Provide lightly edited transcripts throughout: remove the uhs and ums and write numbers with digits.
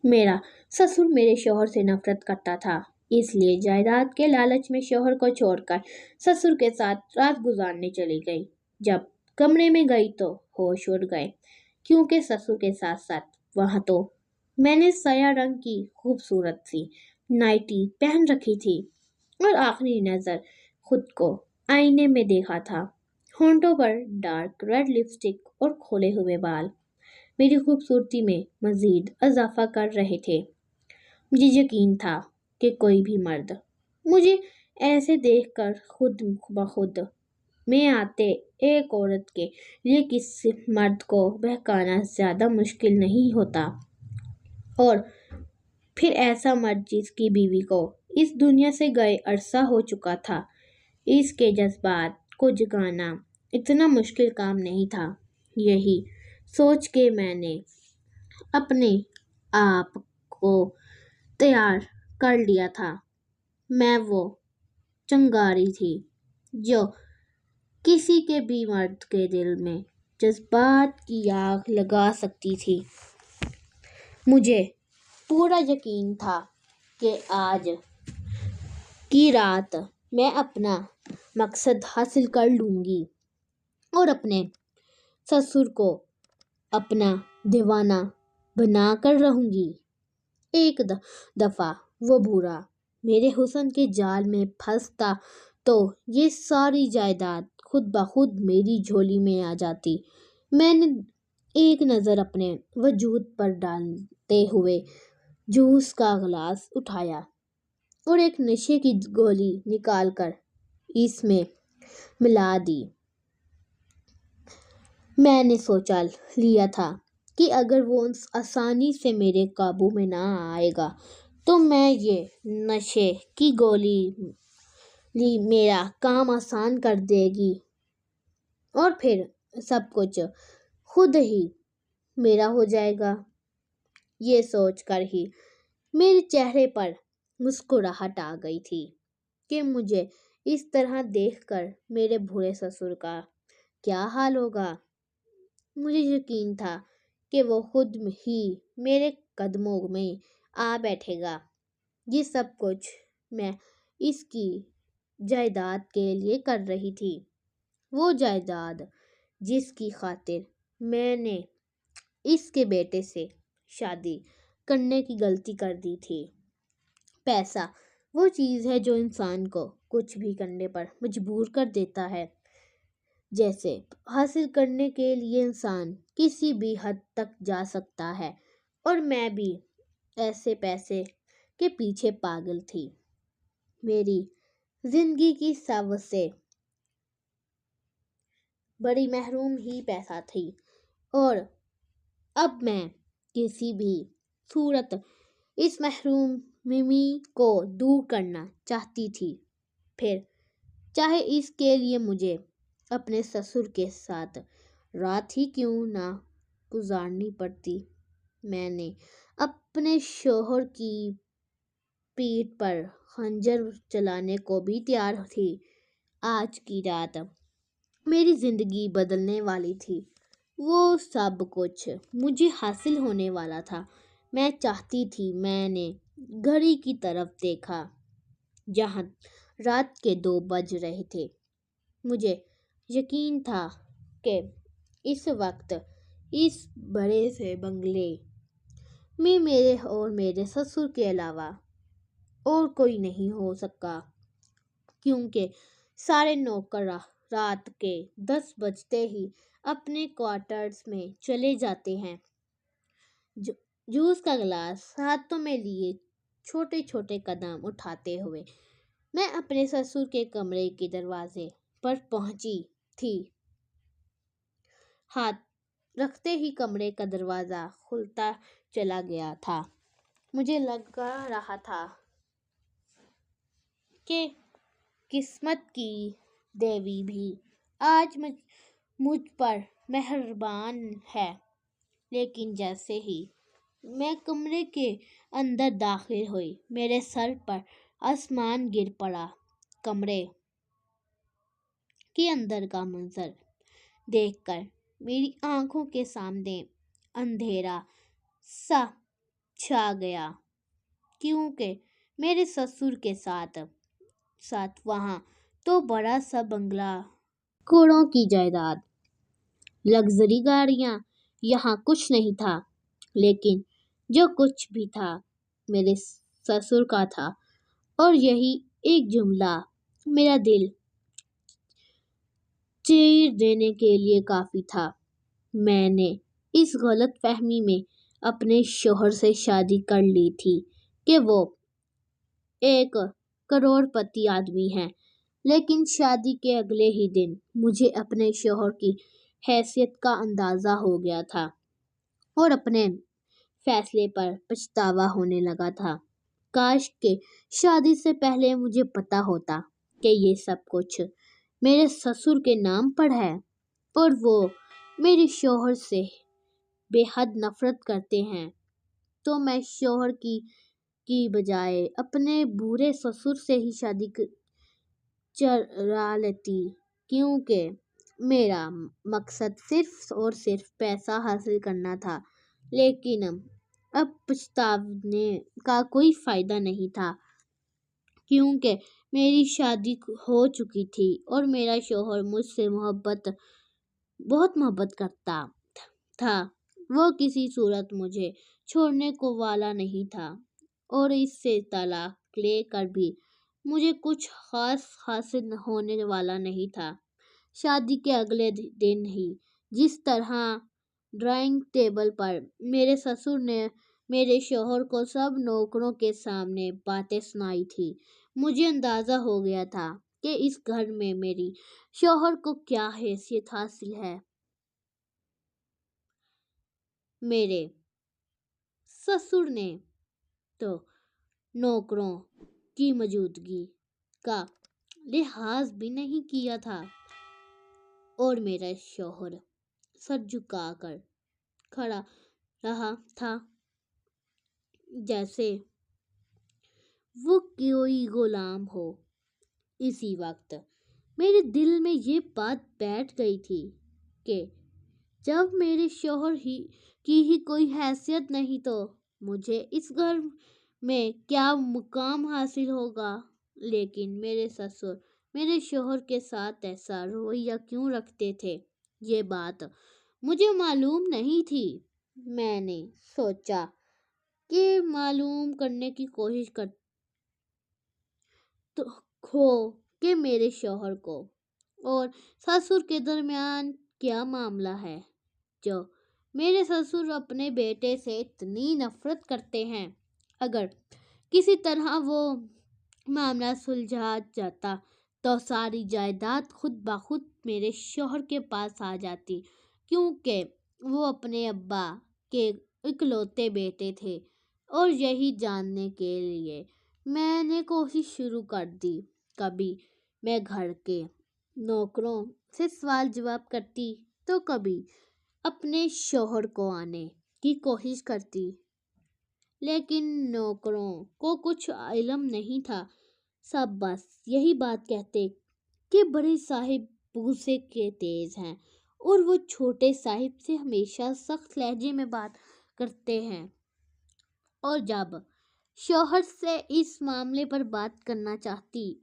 میرا سسر میرے شوہر سے نفرت کرتا تھا، اس لیے جائیداد کے لالچ میں شوہر کو چھوڑ کر سسر کے ساتھ رات گزارنے چلی گئی۔ جب کمرے میں گئی تو ہوش اڑ گئے، کیونکہ سسر کے ساتھ ساتھ وہاں تو میں نے سیاہ رنگ کی خوبصورت سی نائٹی پہن رکھی تھی اور آخری نظر خود کو آئینے میں دیکھا تھا۔ ہونٹوں پر ڈارک ریڈ لپسٹک اور کھولے ہوئے بال میری خوبصورتی میں مزید اضافہ کر رہے تھے۔ مجھے یقین تھا کہ کوئی بھی مرد مجھے ایسے دیکھ کر خود بخود میں آتے ایک عورت کے لیے کسی مرد کو بہکانا زیادہ مشکل نہیں ہوتا، اور پھر ایسا مرد جس کی بیوی کو اس دنیا سے گئے عرصہ ہو چکا تھا، اس کے جذبات کو جگانا اتنا مشکل کام نہیں تھا۔ یہی سوچ کے میں نے اپنے آپ کو تیار کر لیا تھا۔ میں وہ چنگاری تھی جو کسی کے بھی مرد کے دل میں جذبات کی آگ لگا سکتی تھی۔ مجھے پورا یقین تھا کہ آج کی رات میں اپنا مقصد حاصل کر لوں گی اور اپنے سسر کو اپنا دیوانہ بنا کر رہوں گی۔ ایک دفعہ وہ بھورا میرے حسن کے جال میں پھنستا تو یہ ساری جائیداد خود بخود میری جھولی میں آ جاتی۔ میں نے ایک نظر اپنے وجود پر ڈالتے ہوئے جوس کا گلاس اٹھایا اور ایک نشے کی گولی نکال کر اس میں ملا دی۔ میں نے سوچ لیا تھا کہ اگر وہ آسانی سے میرے قابو میں نہ آئے گا تو میں یہ نشے کی گولی میرا کام آسان کر دے گی اور پھر سب کچھ خود ہی میرا ہو جائے گا۔ یہ سوچ کر ہی میرے چہرے پر مسکراہٹ آ گئی تھی کہ مجھے اس طرح دیکھ کر میرے بھورے سسر کا کیا حال ہوگا۔ مجھے یقین تھا کہ وہ خود ہی میرے قدموں میں آ بیٹھے گا۔ یہ سب کچھ میں اس کی جائیداد کے لیے کر رہی تھی، وہ جائیداد جس کی خاطر میں نے اس کے بیٹے سے شادی کرنے کی غلطی کر دی تھی۔ پیسہ وہ چیز ہے جو انسان کو کچھ بھی کرنے پر مجبور کر دیتا ہے، جسے حاصل کرنے کے لیے انسان کسی بھی حد تک جا سکتا ہے، اور میں بھی ایسے پیسے کے پیچھے پاگل تھی۔ میری زندگی کی سب سے بڑی محروم ہی پیسہ تھی، اور اب میں کسی بھی صورت اس محرومی کو دور کرنا چاہتی تھی، پھر چاہے اس کے لیے مجھے اپنے سسر کے ساتھ رات ہی کیوں نہ گزارنی پڑتی۔ میں نے اپنے شوہر کی پیٹھ پر خنجر چلانے کو بھی تیار تھی۔ آج کی رات میری زندگی بدلنے والی تھی، وہ سب کچھ مجھے حاصل ہونے والا تھا۔ میں چاہتی تھی۔ میں نے گھڑی کی طرف دیکھا جہاں رات کے 2 بج رہے تھے۔ مجھے یقین تھا کہ اس وقت اس بڑے سے بنگلے میں میرے اور میرے سسر کے علاوہ اور کوئی نہیں ہو سکا، کیونکہ سارے نوکر رات کے 10 بجتے ہی اپنے کوارٹرز میں چلے جاتے ہیں۔ جوس کا گلاس ہاتھوں میں لیے چھوٹے چھوٹے قدم اٹھاتے ہوئے میں اپنے سسر کے کمرے کے دروازے پر پہنچی تھی۔ ہاتھ رکھتے ہی کمرے کا دروازہ کھلتا چلا گیا تھا۔ مجھے لگ رہا تھا کہ قسمت کی دیوی بھی آج مجھ پر مہربان ہے، لیکن جیسے ہی میں کمرے کے اندر داخل ہوئی، میرے سر پر آسمان گر پڑا۔ کمرے کے اندر کا منظر دیکھ کر میری آنکھوں کے سامنے اندھیرا سا چھا گیا کیونکہ میرے سسر کے ساتھ ساتھ وہاں تو بڑا سا بنگلہ، کروڑوں کی جائیداد، لگژری گاڑیاں، یہاں کچھ نہیں تھا، لیکن جو کچھ بھی تھا میرے سسر کا تھا، اور یہی ایک جملہ میرا دل چیر دینے کے لیے کافی تھا۔ میں نے اس غلط فہمی میں اپنے شوہر سے شادی کر لی تھی کہ وہ ایک کروڑ پتی آدمی ہے، لیکن شادی کے اگلے ہی دن مجھے اپنے شوہر کی حیثیت کا اندازہ ہو گیا تھا اور اپنے فیصلے پر پچھتاوا ہونے لگا تھا۔ کاش کہ شادی سے پہلے مجھے پتا ہوتا کہ یہ سب کچھ میرے سسر کے نام پر ہے اور وہ میرے شوہر سے بے حد نفرت کرتے ہیں، تو میں شوہر کی بجائے اپنے برے سسر سے ہی شادی کرا لیتی، کیونکہ میرا مقصد صرف اور صرف پیسہ حاصل کرنا تھا۔ لیکن اب پچھتانے کا کوئی فائدہ نہیں تھا، کیونکہ میری شادی ہو چکی تھی اور میرا شوہر مجھ سے بہت محبت کرتا تھا۔ وہ کسی صورت مجھے چھوڑنے کو والا نہیں تھا اور اس سے طلاق لے کر بھی مجھے کچھ خاص حاصل ہونے والا نہیں تھا۔ شادی کے اگلے دن ہی جس طرح ڈائننگ ٹیبل پر میرے سسر نے میرے شوہر کو سب نوکروں کے سامنے باتیں سنائی تھی، مجھے اندازہ ہو گیا تھا کہ اس گھر میں میری شوہر کو کیا حیثیت حاصل ہے۔ میرے سسر نے تو نوکروں کی موجودگی کا لحاظ بھی نہیں کیا تھا اور میرا شوہر سر جھکا کر کھڑا رہا تھا جیسے وہ کوئی غلام ہو۔ اسی وقت میرے دل میں یہ بات بیٹھ گئی تھی کہ جب میرے شوہر کی ہی کوئی حیثیت نہیں تو مجھے اس گھر میں کیا مقام حاصل ہوگا۔ لیکن میرے سسر میرے شوہر کے ساتھ ایسا رویہ کیوں رکھتے تھے، یہ بات مجھے معلوم نہیں تھی۔ میں نے سوچا کہ معلوم کرنے کی کوشش ہو کہ میرے شوہر کو اور سسر کے درمیان کیا معاملہ ہے جو میرے سسر اپنے بیٹے سے اتنی نفرت کرتے ہیں۔ اگر کسی طرح وہ معاملہ سلجھا جاتا تو ساری جائیداد خود بخود میرے شوہر کے پاس آ جاتی، کیونکہ وہ اپنے ابا کے اکلوتے بیٹے تھے۔ اور یہی جاننے کے لیے میں نے کوشش شروع کر دی۔ کبھی میں گھر کے نوکروں سے سوال جواب کرتی تو کبھی اپنے شوہر کو آنے کی کوشش کرتی، لیکن نوکروں کو کچھ علم نہیں تھا۔ سب بس یہی بات کہتے کہ بڑے صاحب غصے کے تیز ہیں اور وہ چھوٹے صاحب سے ہمیشہ سخت لہجے میں بات کرتے ہیں، اور جب شوہر سے اس معاملے پر بات کرنا چاہتی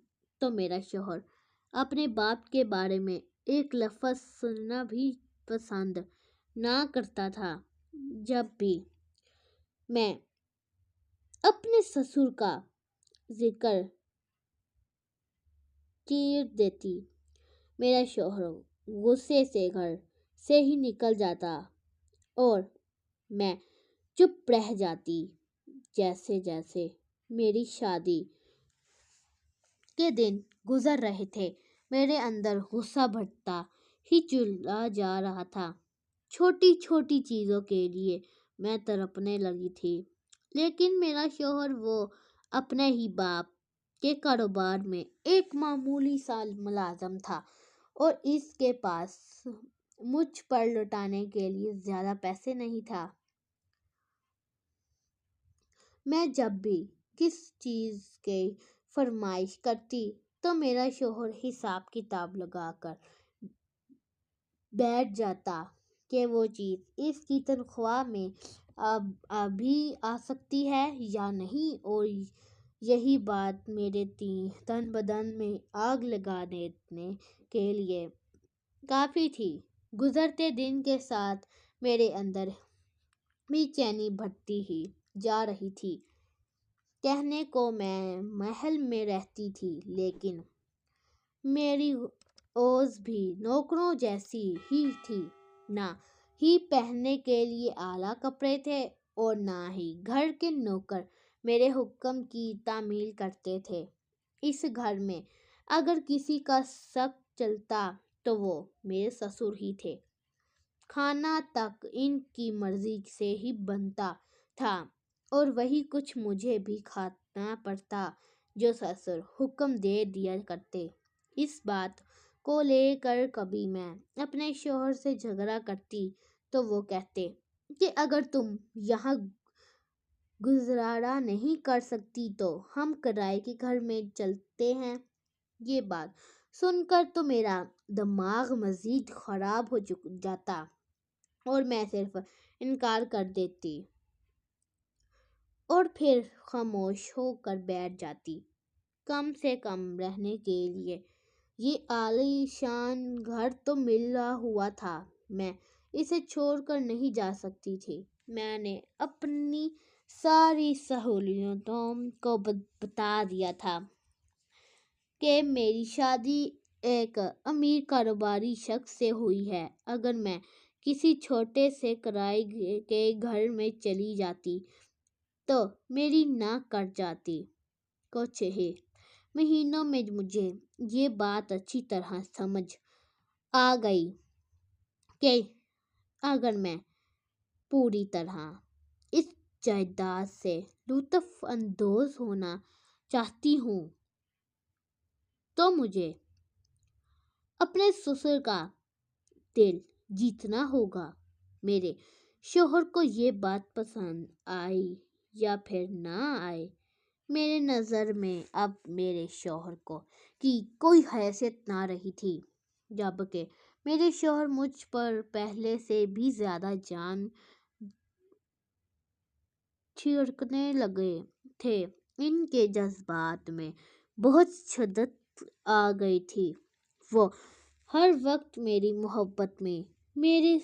تو میرا شوہر اپنے باپ کے بارے میں ایک لفظ سننا بھی پسند نہ کرتا تھا۔ جب بھی میں اپنے سسر کا ذکر کر دیتی، میرا شوہر غصے سے گھر سے ہی نکل جاتا اور میں چپ رہ جاتی۔ جیسے جیسے میری شادی کے دن گزر رہے تھے، میرے اندر غصہ بڑھتا ہی چلا جا رہا تھا۔ چھوٹی چھوٹی چیزوں کے لیے میں تڑپنے لگی تھی، لیکن میرا شوہر وہ اپنے ہی باپ کے کاروبار میں ایک معمولی سا ملازم تھا اور اس کے پاس مجھ پر لٹانے کے لیے زیادہ پیسے نہیں تھا۔ میں جب بھی کسی چیز کی فرمائش کرتی تو میرا شوہر حساب کتاب لگا کر بیٹھ جاتا کہ وہ چیز اس کی تنخواہ میں اب ابھی آ سکتی ہے یا نہیں؟ اور یہی بات میرے تن بدن میں آگ لگا دینے کے لیے کافی تھی۔ گزرتے دن کے ساتھ میرے اندر بے چینی بڑھتی ہی جا رہی تھی۔ کہنے کو میں محل میں رہتی تھی، لیکن میری اوز بھی نوکروں جیسی ہی تھی۔ نہ ہی پہننے کے لیے اعلیٰ کپڑے تھے اور نہ ہی گھر کے نوکر میرے حکم کی تعمیل کرتے تھے۔ اس گھر میں اگر کسی کا شک چلتا تو وہ میرے سسر ہی تھے۔ کھانا تک ان کی مرضی سے ہی بنتا تھا اور وہی کچھ مجھے بھی کھانا پڑتا جو سسر حکم دے دیا کرتے۔ اس بات کو لے کر کبھی میں اپنے شوہر سے جھگڑا کرتی تو وہ کہتے کہ اگر تم یہاں گزارا نہیں کر سکتی تو ہم کرائے کے گھر میں چلتے ہیں۔ یہ بات سن کر تو میرا دماغ مزید خراب ہو جاتا اور میں صرف انکار کر دیتی اور پھر خاموش ہو کر بیٹھ جاتی۔ کم سے کم رہنے کے لیے یہ عالی شان گھر تو ملا ہوا تھا، میں اسے چھوڑ کر نہیں جا سکتی تھی۔ میں نے اپنی ساری سہولیتوں کو بتا دیا تھا کہ میری شادی ایک امیر کاروباری شخص سے ہوئی ہے۔ اگر میں کسی چھوٹے سے کرائے کے گھر میں چلی جاتی تو میری ناک کٹ جاتی۔ کچھ ہی مہینوں میں مجھے یہ بات اچھی طرح سمجھ آ گئی کہ اگر میں پوری طرح اس جائیداد سے لطف اندوز ہونا چاہتی ہوں تو مجھے اپنے سسر کا دل جیتنا ہوگا۔ میرے شوہر کو یہ بات پسند آئی یا پھر نہ آئے، میرے نظر میں اب میرے شوہر کی کوئی حیثیت نہ رہی تھی، جبکہ میرے شوہر مجھ پر پہلے سے بھی زیادہ جان چھڑکنے لگے تھے۔ ان کے جذبات میں بہت شدت آ گئی تھی۔ وہ ہر وقت میری محبت میں میرے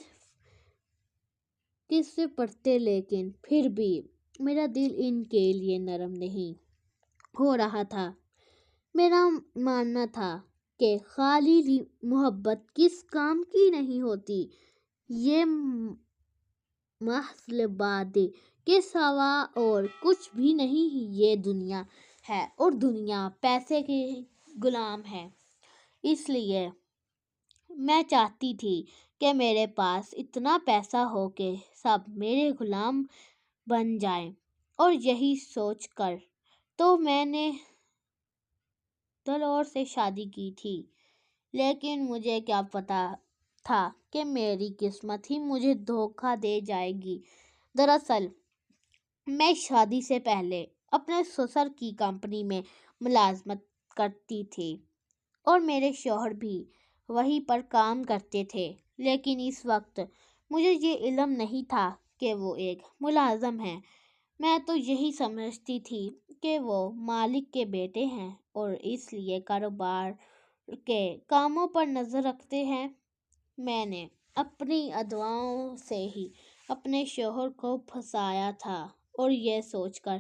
قصے پڑھتے، لیکن پھر بھی میرا دل ان کے لیے نرم نہیں ہو رہا تھا۔ میرا ماننا تھا کہ خالی محبت کس کام کی نہیں ہوتی، یہ محض لبادے کے سوا اور کچھ بھی نہیں۔ یہ دنیا ہے اور دنیا پیسے کی غلام ہے۔ اس لیے میں چاہتی تھی کہ میرے پاس اتنا پیسہ ہو کہ سب میرے غلام بن جائیں، اور یہی سوچ کر تو میں نے دلور سے شادی کی تھی۔ لیکن مجھے کیا پتہ تھا کہ میری قسمت ہی مجھے دھوکہ دے جائے گی۔ دراصل میں شادی سے پہلے اپنے سسر کی کمپنی میں ملازمت کرتی تھی اور میرے شوہر بھی وہیں پر کام کرتے تھے، لیکن اس وقت مجھے یہ علم نہیں تھا کہ وہ ایک ملازم ہیں۔ میں تو یہی سمجھتی تھی کہ وہ مالک کے بیٹے ہیں اور اس لیے کاروبار کے کاموں پر نظر رکھتے ہیں۔ میں نے اپنی اداؤں سے ہی اپنے شوہر کو پھنسایا تھا اور یہ سوچ کر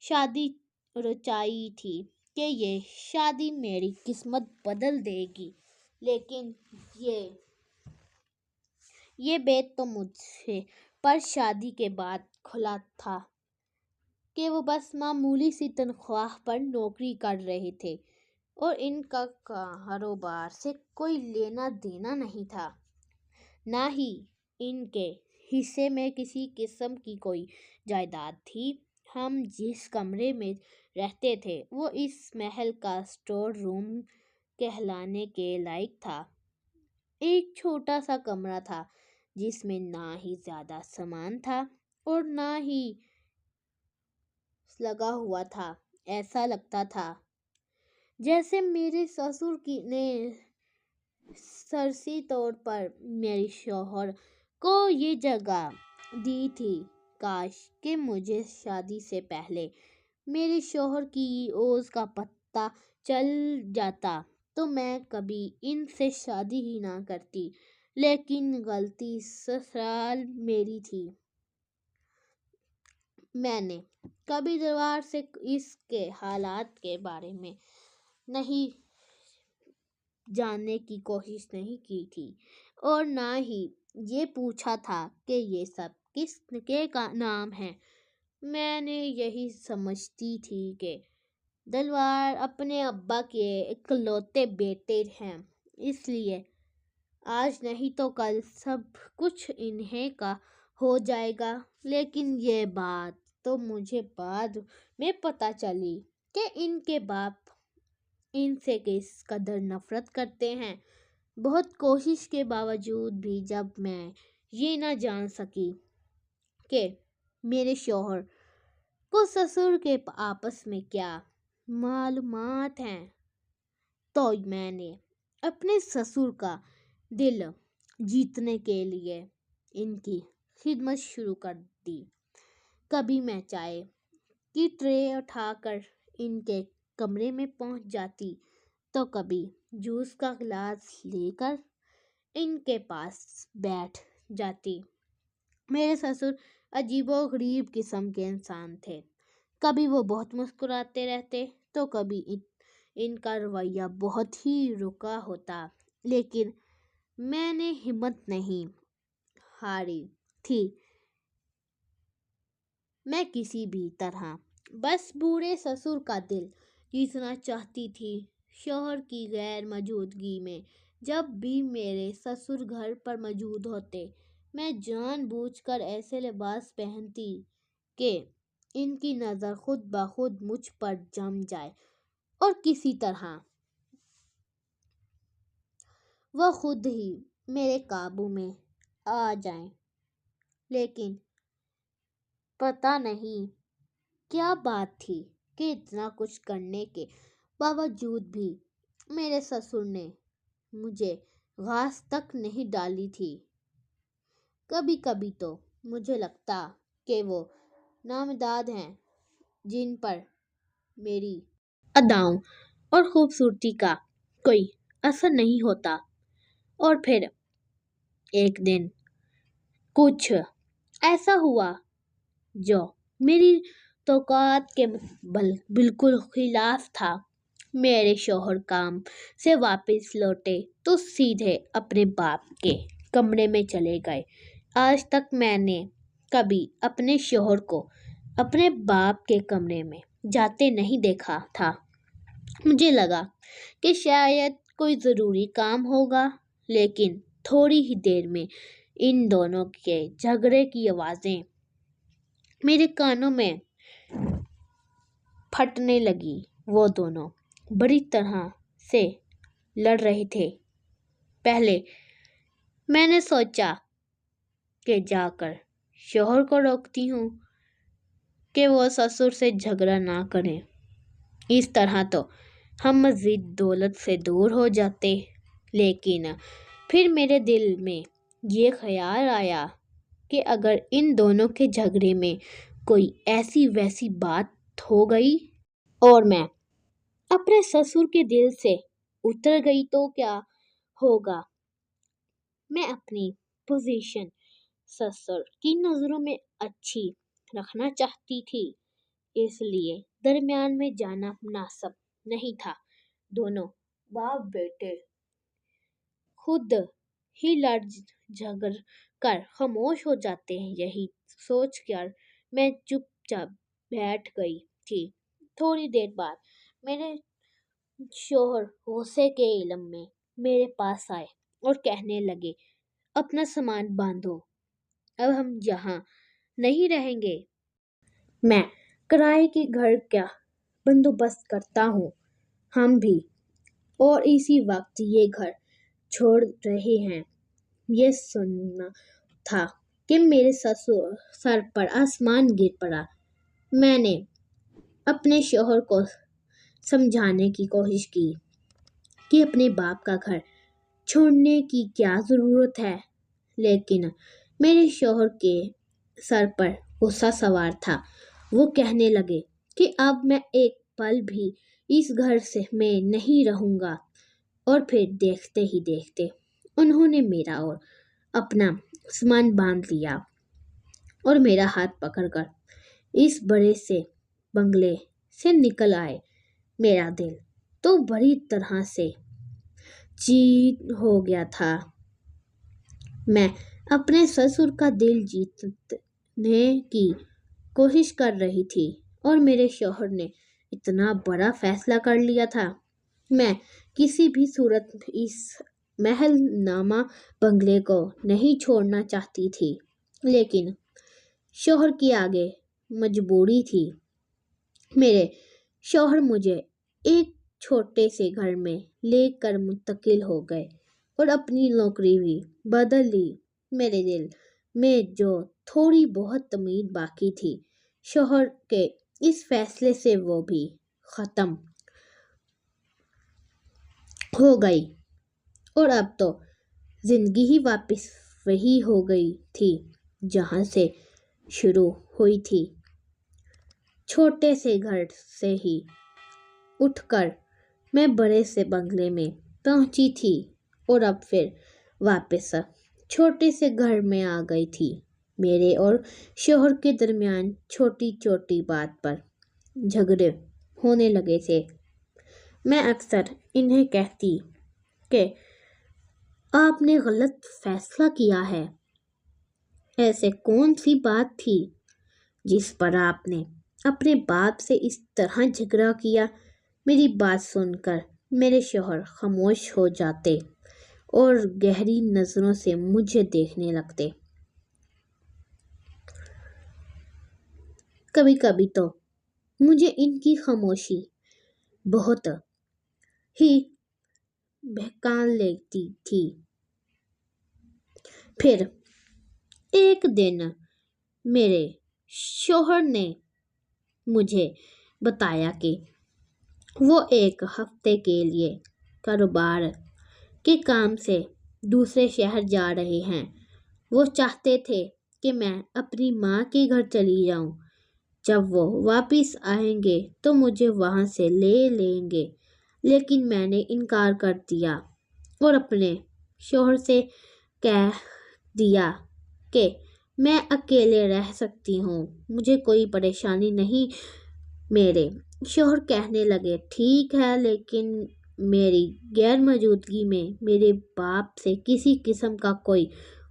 شادی رچائی تھی کہ یہ شادی میری قسمت بدل دے گی، لیکن یہ بات تو مجھے پر شادی کے بعد کھلا تھا کہ وہ بس معمولی سی تنخواہ پر نوکری کر رہے تھے اور ان کا کاروبار سے کوئی لینا دینا نہیں تھا، نہ ہی ان کے حصے میں کسی قسم کی کوئی جائیداد تھی۔ ہم جس کمرے میں رہتے تھے وہ اس محل کا اسٹور روم کہلانے کے لائق تھا۔ ایک چھوٹا سا کمرہ تھا جس میں نہ ہی زیادہ سامان تھا اور نہ ہی لگا ہوا تھا۔ ایسا لگتا تھا جیسے میرے سسر نے سرسی طور پر میرے شوہر کو یہ جگہ دی تھی کاش کہ مجھے شادی سے پہلے میرے شوہر کی اوز کا پتہ چل جاتا تو میں کبھی ان سے شادی ہی نہ کرتی، لیکن غلطی سسرال میری تھی۔ میں نے کبھی دربار سے اس کے حالات کے بارے میں نہیں جاننے کی کوشش نہیں کی تھی، اور نہ ہی یہ پوچھا تھا کہ یہ سب کس کے نام ہے۔ میں نے یہی سمجھتی تھی کہ دلوار اپنے ابا کے اکلوتے بیٹے ہیں، اس لیے آج نہیں تو کل سب کچھ انہیں کا ہو جائے گا۔ لیکن یہ بات تو مجھے بعد میں پتہ چلی کہ ان کے باپ ان سے کس قدر نفرت کرتے ہیں۔ بہت کوشش کے باوجود بھی جب میں یہ نہ جان سکی کہ میرے شوہر کو سسر کے آپس میں کیا معلومات ہیں، تو میں نے اپنے سسر کا دل جیتنے کے لیے ان کی خدمت شروع کر دی۔ کبھی میں چائے کی ٹرے اٹھا کر ان کے کمرے میں پہنچ جاتی تو کبھی جوس کا گلاس لے کر ان کے پاس بیٹھ جاتی۔ میرے سسر عجیب و غریب قسم کے انسان تھے، کبھی وہ بہت مسکراتے رہتے تو کبھی ان کا رویہ بہت ہی رکا ہوتا، لیکن میں نے ہمت نہیں ہاری تھی۔ میں کسی بھی طرح بس بوڑھے سسر کا دل جیتنا چاہتی تھی۔ شوہر کی غیر موجودگی میں جب بھی میرے سسر گھر پر موجود ہوتے، میں جان بوجھ کر ایسے لباس پہنتی کہ ان کی نظر خود بخود مجھ پر جم جائے اور کسی طرح وہ خود ہی میرے قابو میں آ جائیں۔ لیکن پتہ نہیں کیا بات تھی کہ اتنا کچھ کرنے کے باوجود بھی میرے سسر نے مجھے گھاس تک نہیں ڈالی تھی۔ کبھی کبھی تو مجھے لگتا کہ وہ نامداد ہیں جن پر میری اداؤں اور خوبصورتی کا کوئی اثر نہیں ہوتا۔ اور پھر ایک دن کچھ ایسا ہوا جو میری توقعات کے بالکل خلاف تھا۔ میرے شوہر کام سے واپس لوٹے تو سیدھے اپنے باپ کے کمرے میں چلے گئے۔ آج تک میں نے کبھی اپنے شوہر کو اپنے باپ کے کمرے میں جاتے نہیں دیکھا تھا۔ مجھے لگا کہ شاید کوئی ضروری کام ہوگا، لیکن تھوڑی ہی دیر میں ان دونوں کے جھگڑے کی آوازیں میرے کانوں میں پھٹنے لگی۔ وہ دونوں بری طرح سے لڑ رہے تھے۔ پہلے میں نے سوچا کہ جا کر شوہر کو روکتی ہوں کہ وہ سسر سے جھگڑا نہ کریں، اس طرح تو ہم مزید دولت سے دور ہو جاتے۔ لیکن پھر میرے دل میں یہ خیال آیا کہ اگر ان دونوں کے جھگڑے میں کوئی ایسی ویسی بات ہو گئی اور میں اپنے سسر کے دل سے اتر گئی تو کیا ہوگا۔ میں اپنی پوزیشن سسر کی نظروں میں اچھی رکھنا چاہتی تھی، اس لیے درمیان میں جانا مناسب نہیں تھا۔ دونوں باپ بیٹے خود ہی لڑ جھگڑ کر خاموش ہو جاتے ہیں، یہی سوچ کر میں چپ چاپ بیٹھ گئی تھی۔ تھوڑی دیر بعد میرے شوہر غصے کے عالم میں میرے پاس آئے اور کہنے لگے، اپنا سامان باندھو، اب ہم یہاں نہیں رہیں گے۔ میں کرائے کے گھر کا بندوبست کرتا ہوں، ہم بھی اور اسی وقت یہ گھر چھوڑ رہے ہیں۔ یہ سنا تھا کہ میرے سر پر آسمان گر پڑا۔ میں نے اپنے شوہر کو سمجھانے کی کوشش کی کہ اپنے باپ کا گھر چھوڑنے کی کیا ضرورت ہے، لیکن میرے شوہر کے سر پر غصہ سوار تھا۔ وہ کہنے لگے کہ اب میں ایک پل بھی اس گھر میں نہیں رہوں گا، اور پھر دیکھتے ہی دیکھتے انہوں نے میرا اور اپنا سامان باندھ لیا اور میرا ہاتھ پکڑ کر اس بڑے سے بنگلے سے نکل آئے۔ میرا دل تو بڑی طرح سے چیر ہو گیا تھا۔ میں اپنے سسر کا دل جیتنے کی کوشش کر رہی تھی، اور میرے شوہر نے اتنا بڑا فیصلہ کر لیا تھا۔ میں کسی بھی صورت اس محل نامہ بنگلے کو نہیں چھوڑنا چاہتی تھی، لیکن شوہر کی آگے مجبوری تھی۔ میرے شوہر مجھے ایک چھوٹے سے گھر میں لے کر منتقل ہو گئے اور اپنی نوکری بھی بدل لی۔ میرے دل میں جو تھوڑی بہت امید باقی تھی شوہر کے اس فیصلے سے، وہ بھی ختم ہو گئی، اور اب تو زندگی ہی واپس وہی ہو گئی تھی جہاں سے شروع ہوئی تھی۔ چھوٹے سے گھر سے ہی اٹھ کر میں بڑے سے بنگلے میں پہنچی تھی، اور اب پھر واپس چھوٹے سے گھر میں آ گئی تھی۔ میرے اور شوہر کے درمیان چھوٹی چھوٹی بات پر جھگڑے ہونے لگے تھے۔ میں اکثر انہیں کہتی کہ آپ نے غلط فیصلہ کیا ہے۔ ایسے کون سی بات تھی جس پر آپ نے اپنے باپ سے اس طرح جھگڑا کیا؟ میری بات سن کر میرے شوہر خاموش ہو جاتے اور گہری نظروں سے مجھے دیکھنے لگتے۔ کبھی کبھی تو مجھے ان کی خاموشی بہت ہی بہکا لیتی تھی۔ پھر ایک دن میرے شوہر نے مجھے بتایا کہ وہ ایک ہفتے کے لیے کاروبار کے کام سے دوسرے شہر جا رہے ہیں۔ وہ چاہتے تھے کہ میں اپنی ماں کے گھر چلی جاؤں۔ جب وہ واپس آئیں گے تو مجھے وہاں سے لے لیں گے، لیکن میں نے انکار کر دیا اور اپنے شوہر سے کہہ دیا کہ میں اکیلے رہ سکتی ہوں، مجھے کوئی پریشانی نہیں۔ میرے شوہر کہنے لگے، ٹھیک ہے، لیکن میری غیر موجودگی میں میرے باپ سے کسی قسم کا کوئی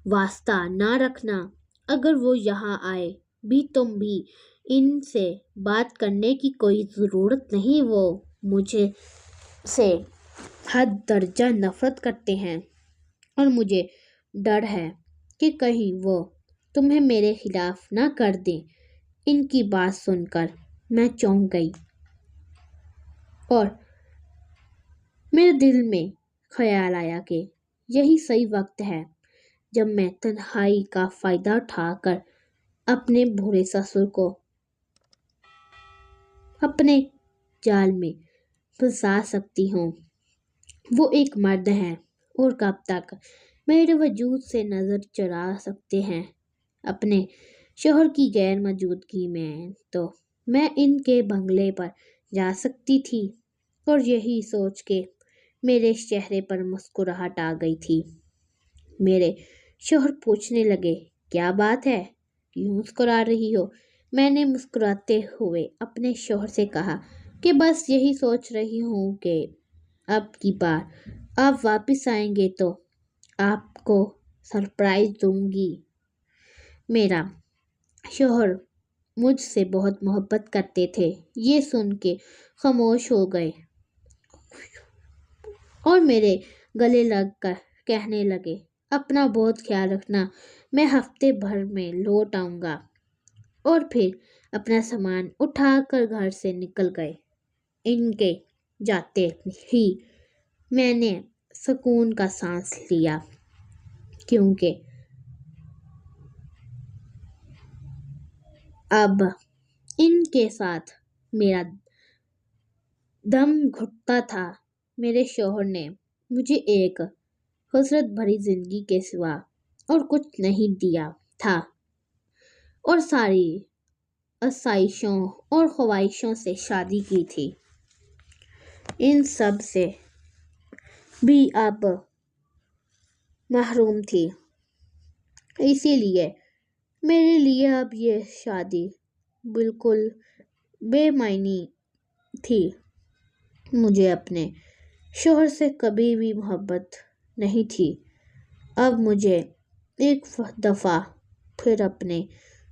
واسطہ نہ رکھنا۔ اگر وہ یہاں آئے بھی تم بھی ان سے بات کرنے کی کوئی ضرورت نہیں۔ وہ مجھ سے حد درجہ نفرت کرتے ہیں، اور مجھے ڈر ہے کہ کہیں وہ تمہیں میرے خلاف نہ کر دیں۔ ان کی بات سن کر میں چونک گئی، اور میرے دل میں خیال آیا کہ یہی صحیح وقت ہے جب میں تنہائی کا فائدہ اٹھا کر اپنے بوڑھے سسر کو اپنے جال میں پھنسا سکتی ہوں۔ وہ ایک مرد ہیں اور کب تک میرے وجود سے نظر چرا سکتے ہیں؟ اپنے شوہر کی غیر موجودگی میں تو میں ان کے بنگلے پر جا سکتی تھی، اور یہی سوچ کے میرے چہرے پر مسکراہٹ آ گئی تھی۔ میرے شوہر پوچھنے لگے، کیا بات ہے، کیوں مسکرا رہی ہو؟ میں نے مسکراتے ہوئے اپنے شوہر سے کہا کہ بس یہی سوچ رہی ہوں کہ اب کی بار آپ واپس آئیں گے تو آپ کو سرپرائز دوں گی۔ میرا شوہر مجھ سے بہت محبت کرتے تھے۔ یہ سن کے خاموش ہو گئے اور میرے گلے لگ کر کہنے لگے، اپنا بہت خیال رکھنا، میں ہفتے بھر میں لوٹ آؤں گا۔ اور پھر اپنا سامان اٹھا کر گھر سے نکل گئے۔ ان کے جاتے ہی میں نے سکون کا سانس لیا، کیونکہ اب ان کے ساتھ میرا دم گھٹتا تھا۔ میرے شوہر نے مجھے ایک حسرت بھری زندگی کے سوا اور کچھ نہیں دیا تھا۔ اور ساری آسائشوں اور خواہشوں سے شادی کی تھی۔ ان سب سے بھی اب محروم تھی، اسی لیے میرے لیے اب یہ شادی بالکل بے معنی تھی۔ مجھے اپنے شوہر سے کبھی بھی محبت نہیں تھی۔ اب مجھے ایک دفعہ پھر اپنے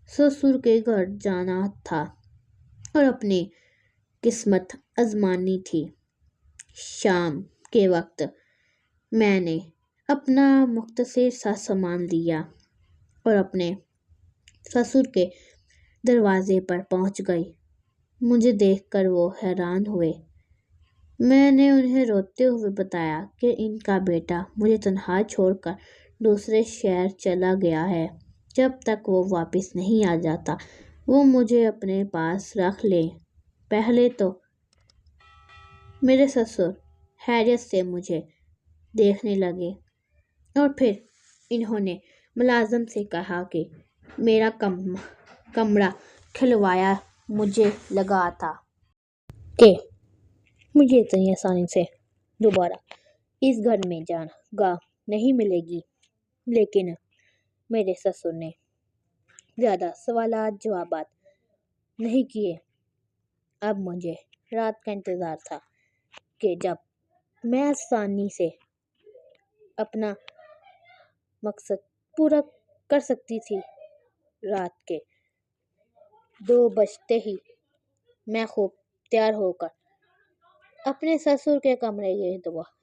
سسر کے گھر جانا تھا اور اپنی قسمت آزمانی تھی۔ شام کے وقت میں نے اپنا مختصر سا سامان لیا اور اپنے سسر کے دروازے پر پہنچ گئی۔ مجھے دیکھ کر وہ حیران ہوئے۔ میں نے انہیں روتے ہوئے بتایا کہ ان کا بیٹا مجھے تنہا چھوڑ کر دوسرے شہر چلا گیا ہے۔ جب تک وہ واپس نہیں آ جاتا وہ مجھے اپنے پاس رکھ لے۔ پہلے تو میرے سسر حیرت سے مجھے دیکھنے لگے اور پھر انہوں نے ملازم سے کہا کہ میرا کمرہ کھلوایا۔ مجھے لگا تھا کہ مجھے اتنی آسانی سے دوبارہ اس گھر میں جگہ نہیں ملے گی، لیکن میرے سسر نے زیادہ سوالات جوابات نہیں کیے۔ اب مجھے رات کا انتظار تھا کہ جب میں آسانی سے اپنا مقصد پورا کر سکتی تھی۔ رات کے 2 بجتے ہی میں خوب تیار ہو کر اپنے سسر کے کمرے کے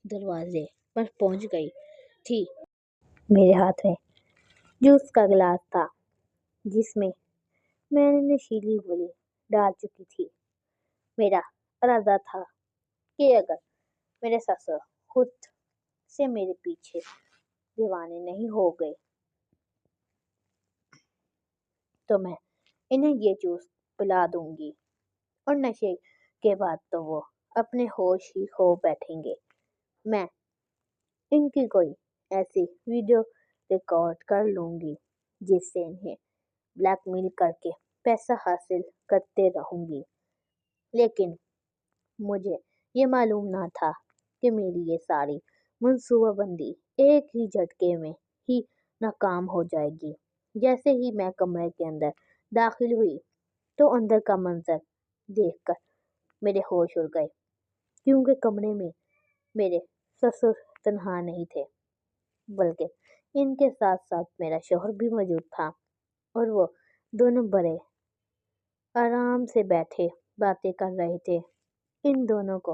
دروازے پر پہنچ گئی تھی۔ میرے ہاتھ میں جوس کا گلاس تھا جس میں میں نے نشیلی گولی ڈال چکی تھی۔ میرا ارادہ تھا کہ اگر میرے سسر خود سے میرے پیچھے دیوانے نہیں ہو گئے تو میں انہیں یہ جوس پلا دوں گی اور نشے کے بعد تو وہ اپنے ہوش ہی کھو بیٹھیں گے۔ میں ان کی کوئی ایسی ویڈیو ریکارڈ کر لوں گی جس سے انہیں بلیک میل کر کے پیسہ حاصل کرتے رہوں گی۔ لیکن مجھے یہ معلوم نہ تھا کہ میری یہ ساری منصوبہ بندی ایک ہی جھٹکے میں ہی ناکام ہو جائے گی۔ جیسے ہی میں کمرے کے اندر داخل ہوئی تو اندر کا منظر دیکھ کر میرے ہوش اڑ گئے، کیونکہ کمرے میں میرے سسر تنہا نہیں تھے بلکہ ان کے ساتھ ساتھ میرا شوہر بھی موجود تھا، اور وہ دونوں بڑے آرام سے بیٹھے باتیں کر رہے تھے۔ ان دونوں کو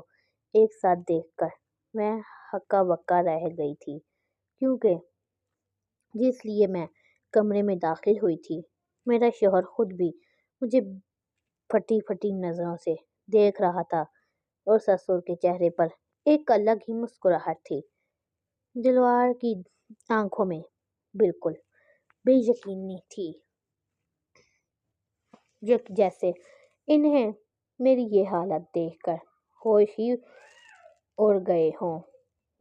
ایک ساتھ دیکھ کر میں ہکا بکا رہ گئی تھی، کیونکہ جس لیے میں کمرے میں داخل ہوئی تھی میرا شوہر خود بھی مجھے پھٹی پھٹی نظروں سے دیکھ رہا تھا، اور سسر کے چہرے پر ایک الگ ہی مسکراہٹ تھی۔ دلوار کی آنکھوں میں بالکل بے یقینی تھی، جیسے انہیں میری یہ حالت دیکھ کر ہوش ہی اڑ گئے ہوں۔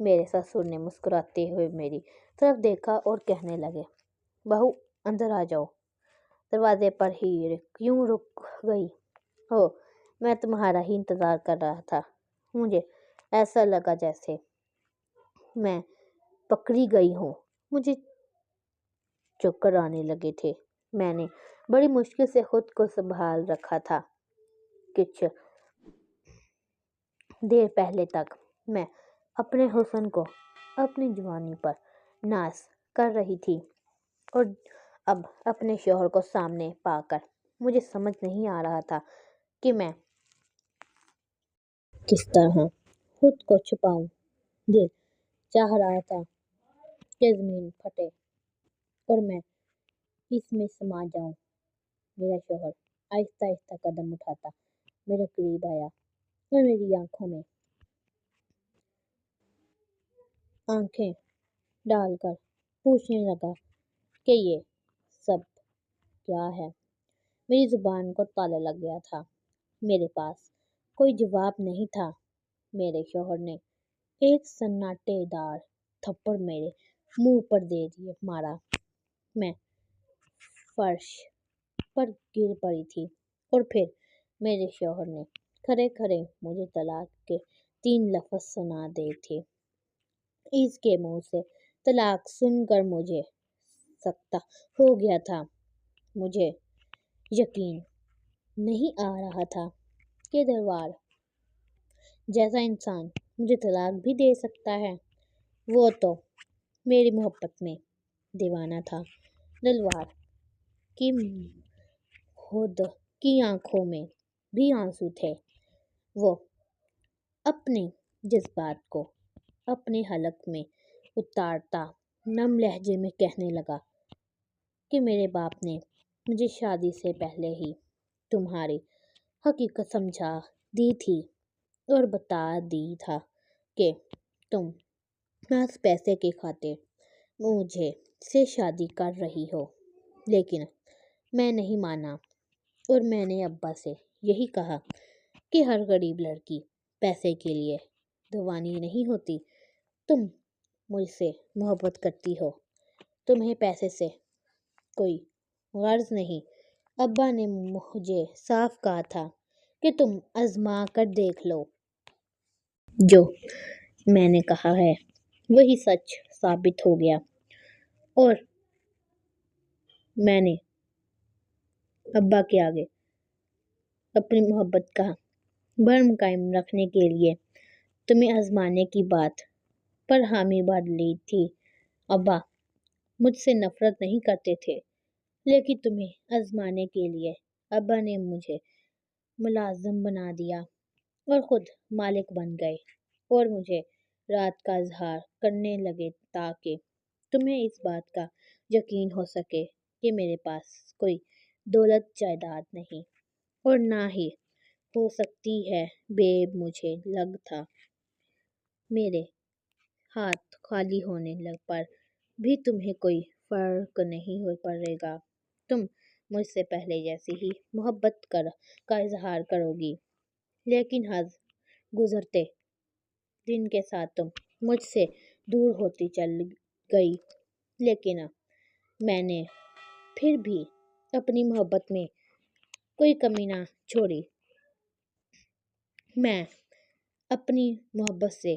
میرے سسر نے مسکراتے ہوئے میری طرف دیکھا اور کہنے لگے، بہو اندر آ جاؤ، دروازے پر ہی کیوں رک گئی ہو؟ میں تمہارا ہی انتظار کر رہا تھا۔ مجھے ایسا لگا جیسے میں پکڑی گئی ہوں۔ مجھے چکر آنے لگے تھے۔ میں نے بڑی مشکل سے خود کو سنبھال رکھا تھا۔ کچھ دیر پہلے تک میں اپنے حسن کو، اپنی جوانی پر ناز کر رہی تھی، اور اب اپنے شوہر کو سامنے پا کر مجھے سمجھ نہیں آ رہا تھا کہ میں کس طرح خود کو چھپاؤں۔ دل چاہ رہا تھا کہ زمین پھٹے اور میں اس میں سما جاؤں۔ میرا شوہر آہستہ آہستہ قدم اٹھاتا میرے قریب آیا اور میری آنکھوں میں آنکھیں ڈال کر پوچھنے لگا کہ یہ سب کیا ہے۔ میری زبان کو تالا لگ گیا تھا، میرے پاس کوئی جواب نہیں تھا۔ میرے شوہر نے ایک سناٹے دار تھپڑ میرے منہ پر دے مارا۔ میں فرش پر گر پڑی تھی، اور پھر میرے شوہر نے کھڑے کھڑے مجھے طلاق کے 3 لفظ سنا دیے تھے۔ اس کے منہ سے طلاق سن کر مجھے سکتہ ہو گیا تھا۔ مجھے یقین نہیں آ رہا تھا کہ دلوار جیسا انسان مجھے طلاق بھی دے سکتا ہے۔ وہ تو میری محبت میں دیوانہ تھا۔ دلوار کی خود کی آنکھوں میں بھی آنسو تھے۔ وہ اپنے جذبات کو اپنے حلق میں اتارتا نم لہجے میں کہنے لگا کہ میرے باپ نے مجھے شادی سے پہلے ہی تمہاری حقیقت سمجھا دی تھی اور بتا دی تھا کہ تم محض پیسے کی خاطر مجھے سے شادی کر رہی ہو، لیکن میں نہیں مانا، اور میں نے ابا سے یہی کہا کہ ہر غریب لڑکی پیسے کے لیے دیوانی نہیں ہوتی۔ تم مجھ سے محبت کرتی ہو، تمہیں پیسے سے کوئی غرض نہیں۔ ابا نے مجھے صاف کہا تھا کہ تم آزما کر دیکھ لو۔ جو میں نے کہا ہے وہی سچ ثابت ہو گیا، اور میں نے ابا کے آگے اپنی محبت کا بھرم قائم رکھنے کے لیے تمہیں آزمانے کی بات پر حامی بھر لی تھی۔ ابا مجھ سے نفرت نہیں کرتے تھے، لیکن تمہیں آزمانے کے لیے ابا نے مجھے ملازم بنا دیا اور خود مالک بن گئے، اور مجھے رات کا اظہار کرنے لگے تاکہ تمہیں اس بات کا یقین ہو سکے کہ میرے پاس کوئی دولت جائیداد نہیں، اور نہ ہی ہو سکتی ہے۔ بے مجھے لگ تھا میرے ہاتھ خالی ہونے پر بھی تمہیں کوئی فرق نہیں پڑے گا۔ تم مجھ سے پہلے جیسی ہی محبت کا اظہار کرو گی، لیکن حد گزرتے دن کے ساتھ تم مجھ سے دور ہوتی چل گئی۔ لیکن میں نے پھر بھی اپنی محبت میں کوئی کمی نہ چھوڑی۔ میں اپنی محبت سے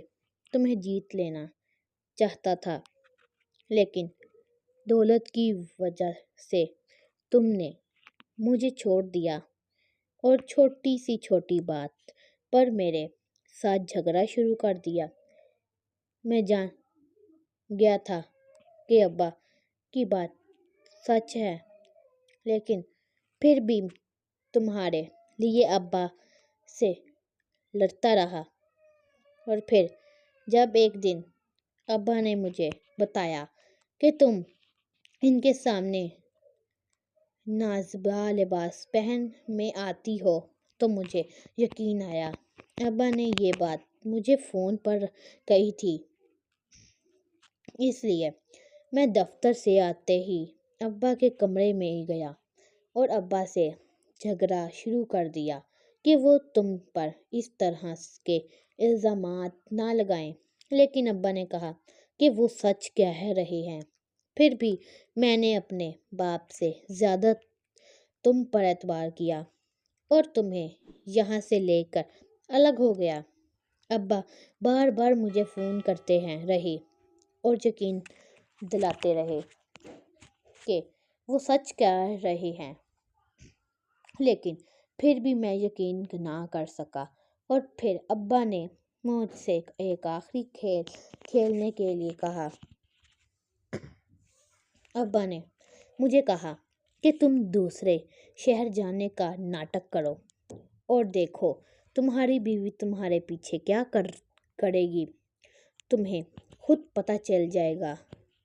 تمہیں جیت لینا چاہتا تھا، لیکن دولت کی وجہ سے تم نے مجھے چھوڑ دیا اور چھوٹی بات پر میرے ساتھ جھگڑنا شروع کر دیا۔ میں جان گیا تھا کہ ابا کی بات سچ ہے، لیکن پھر بھی تمہارے لیے ابا سے لڑتا رہا، اور پھر جب ایک دن ابا نے مجھے بتایا کہ تم ان کے سامنے نازیبا لباس پہن میں آتی ہو تو مجھے یقین آیا۔ ابا نے یہ بات مجھے فون پر کہی تھی، اس لیے میں دفتر سے آتے ہی ابا کے کمرے میں گیا اور ابا سے جھگڑنا شروع کر دیا کہ وہ تم پر اس طرح کے الزامات نہ لگائیں، لیکن ابا نے کہا کہ وہ سچ کہہ رہے ہیں۔ پھر بھی میں نے اپنے باپ سے زیادہ تم پر اعتبار کیا اور تمہیں یہاں سے لے کر الگ ہو گیا۔ ابا بار بار مجھے فون کرتے رہے اور یقین دلاتے رہے کہ وہ سچ کہہ رہے ہیں، لیکن پھر بھی میں یقین نہ کر سکا۔ اور پھر ابا نے مجھ سے ایک آخری کھیل کھیلنے کے لیے کہا۔ ابا نے مجھے کہا کہ تم دوسرے شہر جانے کا ناٹک کرو اور دیکھو تمہاری بیوی تمہارے پیچھے کیا کرے گی۔ تمہیں خود پتہ چل جائے گا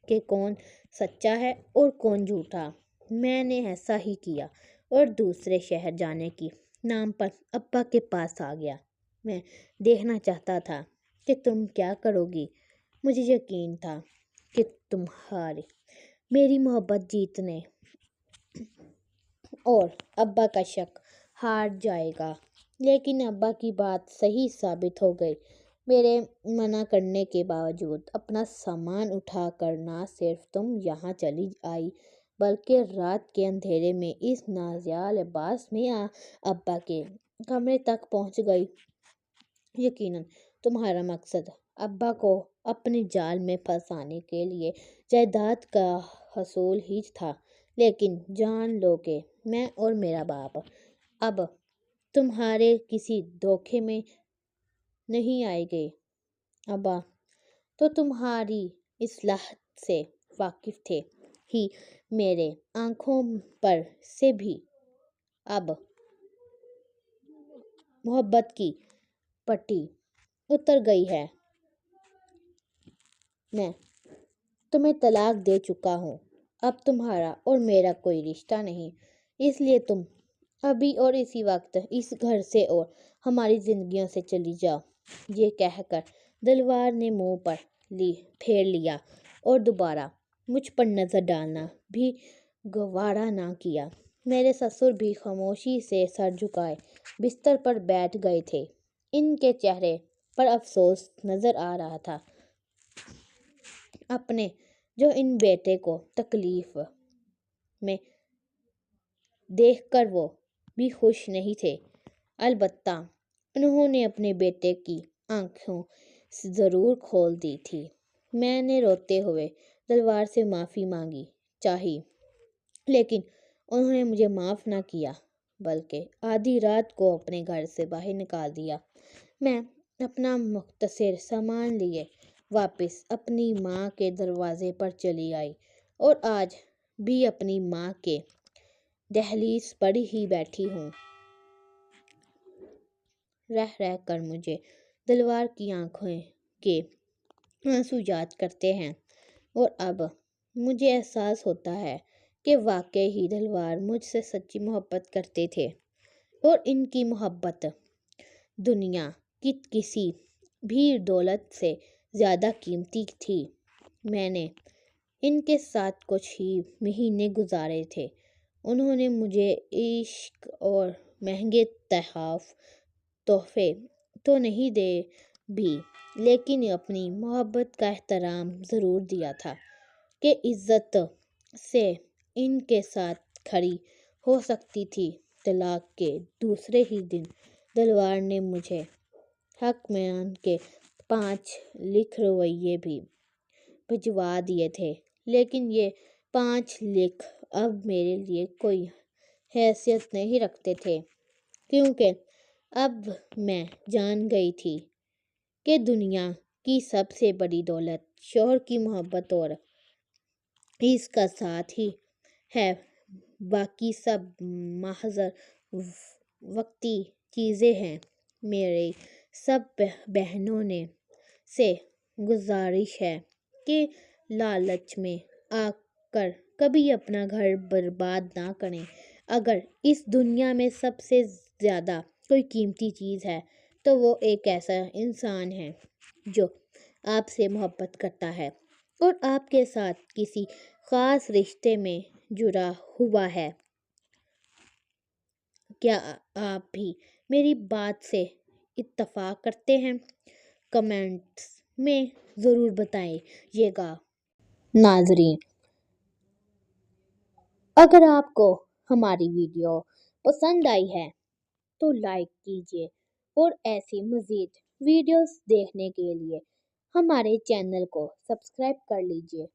کہ کون سچا ہے اور کون جھوٹا۔ میں نے ایسا ہی کیا اور دوسرے شہر جانے کے نام پر ابا کے پاس آ گیا۔ میں دیکھنا چاہتا تھا کہ تم کیا کرو گی۔ مجھے یقین تھا کہ تمہاری میری محبت جیتنے اور ابا کا شک ہار جائے گا، لیکن ابا کی بات صحیح ثابت ہو گئی۔ میرے منع کرنے کے باوجود اپنا سامان اٹھا کر نہ صرف تم یہاں چلی آئی بلکہ رات کے اندھیرے میں اس نازیہ لباس میں ابا کے کمرے تک پہنچ گئی۔ یقیناً تمہارا مقصد ابا کو اپنے جال میں پھنسانے کے لیے جائیداد کا حصول ہی تھا، لیکن جان لو کہ میں اور میرا باپ اب تمہارے کسی دھوکے میں نہیں آئیں گے۔ ابا تو تمہاری اصلاح سے واقف تھے ہی، میرے آنکھوں پر سے بھی اب محبت کی پٹی اتر گئی ہے۔ میں تمہیں طلاق دے چکا ہوں، اب تمہارا اور میرا کوئی رشتہ نہیں، اس لیے تم ابھی اور اسی وقت اس گھر سے اور ہماری زندگیوں سے چلی جاؤ۔ یہ کہہ کر دلوار نے منہ پر پھیر لیا اور دوبارہ مجھ پر نظر ڈالنا بھی گوارا نہ کیا۔ میرے سسر بھی خاموشی سے سر جھکائے بستر پر بیٹھ گئے تھے۔ ان کے چہرے پر افسوس نظر آ رہا تھا، اپنے جو ان بیٹے کو تکلیف میں دیکھ کر وہ بھی خوش نہیں تھے۔ البتہ انہوں نے اپنے بیٹے کی آنکھیں ضرور کھول دی تھیں۔ میں نے روتے ہوئے دلوار سے معافی مانگی چاہی، لیکن انہوں نے مجھے معاف نہ کیا بلکہ آدھی رات کو اپنے گھر سے باہر نکال دیا۔ میں اپنا مختصر سامان لیے واپس اپنی ماں کے دروازے پر چلی آئی اور آج بھی اپنی ماں کے دہلیز پر ہی بیٹھی ہوں۔ رہ رہ کر مجھے دلوار کی آنکھوں کے آنسو یاد کرتے ہیں اور اب مجھے احساس ہوتا ہے کہ واقعی ہی دلوار مجھ سے سچی محبت کرتے تھے اور ان کی محبت دنیا کی کسی بھی دولت سے زیادہ قیمتی تھی۔ میں نے ان کے ساتھ کچھ ہی مہینے گزارے تھے۔ انہوں نے مجھے عشق اور مہنگے تحفے تو نہیں دے بھی، لیکن اپنی محبت کا احترام ضرور دیا تھا کہ عزت سے ان کے ساتھ کھڑی ہو سکتی تھی۔ طلاق کے دوسرے ہی دن دلوار نے مجھے حق مال کے 5 لاکھ روپے بھی بھجوا دیے تھے، لیکن یہ 5 لاکھ اب میرے لیے کوئی حیثیت نہیں رکھتے تھے، کیونکہ اب میں جان گئی تھی کہ دنیا کی سب سے بڑی دولت شوہر کی محبت اور اس کا ساتھ ہی ہے، باقی سب محض وقتی چیزیں ہیں۔ میری سب بہنوں سے گزارش ہے کہ لالچ میں آ کر کبھی اپنا گھر برباد نہ کریں۔ اگر اس دنیا میں سب سے زیادہ کوئی قیمتی چیز ہے تو وہ ایک ایسا انسان ہے جو آپ سے محبت کرتا ہے اور آپ کے ساتھ کسی خاص رشتے میں جڑا ہوا ہے۔ کیا آپ بھی میری بات سے اتفاق کرتے ہیں؟ کمنٹس میں ضرور بتائیے گا۔ ناظرین، اگر آپ کو ہماری ویڈیو پسند آئی ہے تو لائک کیجیے اور ایسی مزید ویڈیوز دیکھنے کے لیے ہمارے چینل کو سبسکرائب کر لیجیے۔